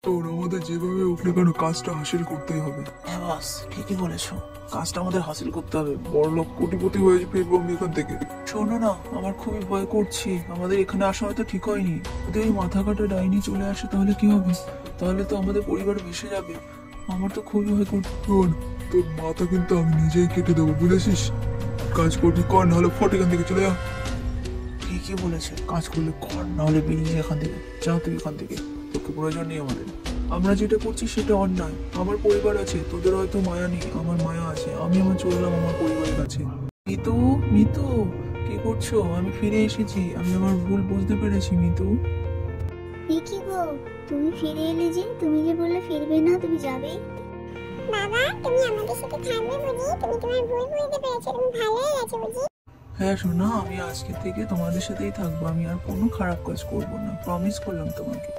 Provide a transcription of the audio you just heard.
তোর আমাদের যেভাবে উঠলে কেন কাজটা হাসিল করতেই হবে। হ্যাঁ বস, ঠিকই বলেছো, কাজটা আমাদের হাসিল করতে হবে। বড়লোক কোটিপতি হয়ে ফিরবো আমি এখান থেকে। শোনো না, আমার খুবই ভয় করছে। আমাদের এখানে আসা হয়তো ঠিক হয়নি। যদি ওই মাথা কাটা ডাইনি চলে আসে তাহলে কি হবে? তাহলে তো আমাদের পরিবার ভেসে যাবে। আমার তো খুবই ভয় করছে। শোন, তোর মাথা কিন্তু আমি নিজেই কেটে দেবো, বুঝেছিস? কাজ করবি কর, নাহলে ফট এখান থেকে চলে যা। ঠিকই বলেছে, কাজ করলে কর, নাহলে বেরিয়ে এখান থেকে। যাও তুই এখান থেকে, তোকে প্রয়োজন নেই আমাদের। আমরা যেটা করছি সেটা অন্যায়। আমার পরিবার আছে, তোদের হয়তো মায়া নেই, আমার মায়া আছে। আমি আমার চললাম আমার পরিবারের কাছে। মিতু, মিতু, কি করছো? আমি ফিরে এসেছি, আমি আমার ভুল বুঝতে পেরেছি। মিতু, কি গো, তুমি ফিরে এলে যে? তুমি যে বললে ফিরবে না, তুমি যাবে। বাবা, তুমি আমাদের সাথে থাকবে বুঝি? তুমি তোমার ভুল বুঝতে পেরেছো, তুমি ভালোই আছো বুঝি? হ্যাঁ শোনা, আমি আজকে থেকে তোমাদের সাথেই থাকবো। আমি আর কোনো খারাপ কাজ করবো না, প্রমিস করলাম তোমাকে।